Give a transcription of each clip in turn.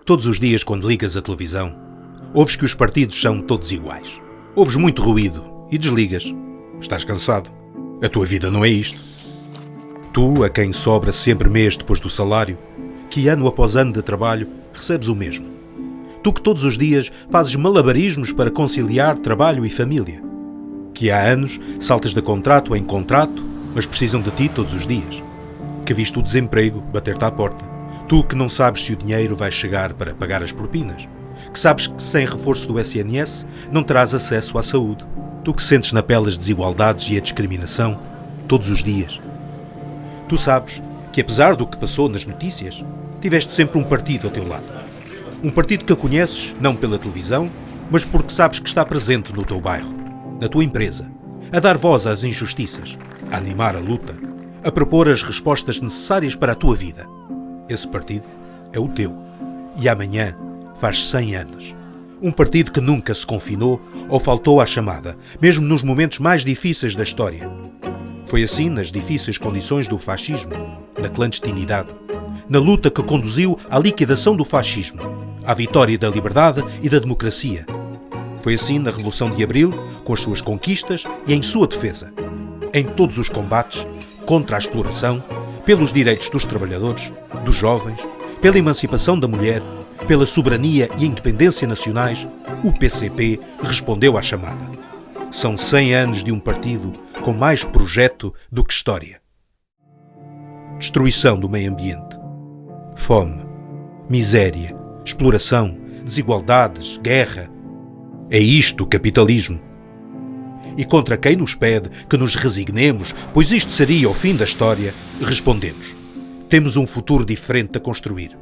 Todos os dias, quando ligas a televisão, ouves que os partidos são todos iguais. Ouves muito ruído e desligas. Estás cansado. A tua vida não é isto. Tu, a quem sobra sempre mês depois do salário, que ano após ano de trabalho recebes o mesmo. Tu que todos os dias fazes malabarismos para conciliar trabalho e família. Que há anos saltas de contrato em contrato, mas precisam de ti todos os dias. Que viste o desemprego bater-te à porta. Tu que não sabes se o dinheiro vai chegar para pagar as propinas. Que sabes que sem reforço do SNS não terás acesso à saúde. Tu que sentes na pele as desigualdades e a discriminação todos os dias. Tu sabes que, apesar do que passou nas notícias, tiveste sempre um partido ao teu lado. Um partido que conheces não pela televisão, mas porque sabes que está presente no teu bairro, na tua empresa, a dar voz às injustiças, a animar a luta, a propor as respostas necessárias para a tua vida. Esse partido é o teu. E amanhã faz 100 anos. Um partido que nunca se confinou ou faltou à chamada, mesmo nos momentos mais difíceis da história. Foi assim nas difíceis condições do fascismo, na clandestinidade, na luta que conduziu à liquidação do fascismo, à vitória da liberdade e da democracia. Foi assim na Revolução de Abril, com as suas conquistas e em sua defesa. Em todos os combates contra a exploração, pelos direitos dos trabalhadores, dos jovens, pela emancipação da mulher, pela soberania e independência nacionais, o PCP respondeu à chamada. São 100 anos de um partido com mais projeto do que história. Destruição do meio ambiente. Fome, miséria, exploração, desigualdades, guerra. É isto o capitalismo. E contra quem nos pede que nos resignemos, pois isto seria o fim da história, respondemos. Temos um futuro diferente a construir.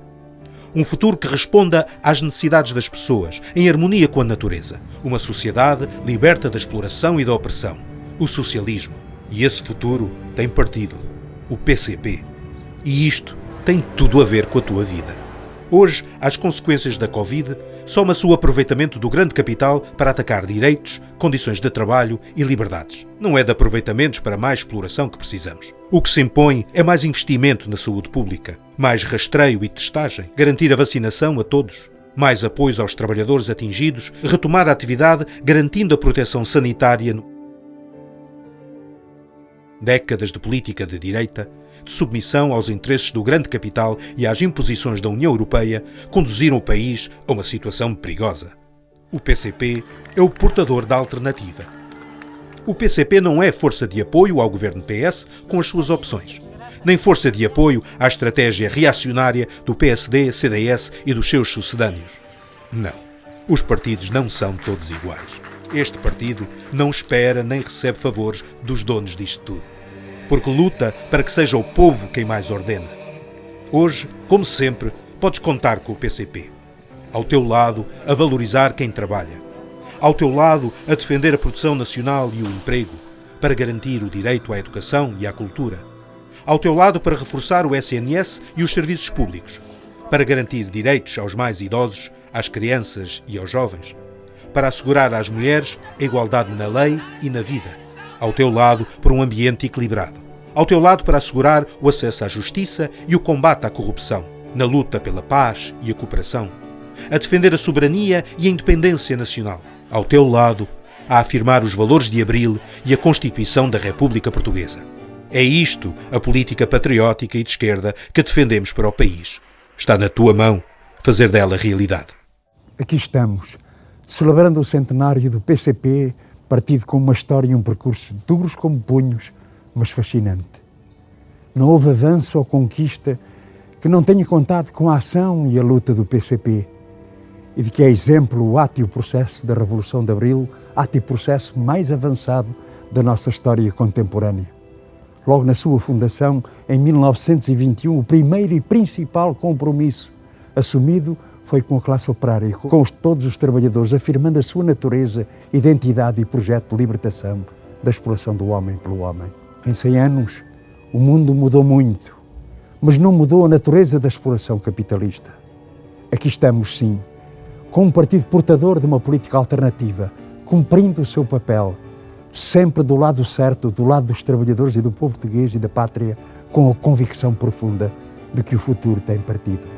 Um futuro que responda às necessidades das pessoas, em harmonia com a natureza. Uma sociedade liberta da exploração e da opressão. O socialismo. E esse futuro tem partido. O PCP. E isto tem tudo a ver com a tua vida. Hoje, às consequências da Covid, soma-se o aproveitamento do grande capital para atacar direitos, condições de trabalho e liberdades. Não é de aproveitamentos para mais exploração que precisamos. O que se impõe é mais investimento na saúde pública, mais rastreio e testagem, garantir a vacinação a todos, mais apoios aos trabalhadores atingidos, retomar a atividade garantindo a proteção sanitária. Décadas de política de direita, de submissão aos interesses do grande capital e às imposições da União Europeia, conduziram o país a uma situação perigosa. O PCP é o portador da alternativa. O PCP não é força de apoio ao governo PS com as suas opções, nem força de apoio à estratégia reacionária do PSD, CDS e dos seus sucedâneos. Não, os partidos não são todos iguais. Este partido não espera nem recebe favores dos donos disto tudo, porque luta para que seja o povo quem mais ordena. Hoje, como sempre, podes contar com o PCP. Ao teu lado, a valorizar quem trabalha. Ao teu lado, a defender a produção nacional e o emprego, para garantir o direito à educação e à cultura. Ao teu lado, para reforçar o SNS e os serviços públicos, para garantir direitos aos mais idosos, às crianças e aos jovens, para assegurar às mulheres a igualdade na lei e na vida. Ao teu lado, por um ambiente equilibrado. Ao teu lado, para assegurar o acesso à justiça e o combate à corrupção, na luta pela paz e a cooperação. A defender a soberania e a independência nacional. Ao teu lado, a afirmar os valores de Abril e a Constituição da República Portuguesa. É isto a política patriótica e de esquerda que defendemos para o país. Está na tua mão fazer dela realidade. Aqui estamos, celebrando o centenário do PCP, partido com uma história e um percurso duros como punhos, mas fascinante. Não houve avanço ou conquista que não tenha contado com a ação e a luta do PCP, e de que é exemplo o ato e o processo da Revolução de Abril, ato e processo mais avançado da nossa história contemporânea. Logo na sua fundação, em 1921, o primeiro e principal compromisso assumido foi com a classe operária, com todos os trabalhadores, afirmando a sua natureza, identidade e projeto de libertação da exploração do homem pelo homem. Em 100 anos, o mundo mudou muito, mas não mudou a natureza da exploração capitalista. Aqui estamos, sim, com um partido portador de uma política alternativa, cumprindo o seu papel, sempre do lado certo, do lado dos trabalhadores e do povo português e da pátria, com a convicção profunda de que o futuro tem partido.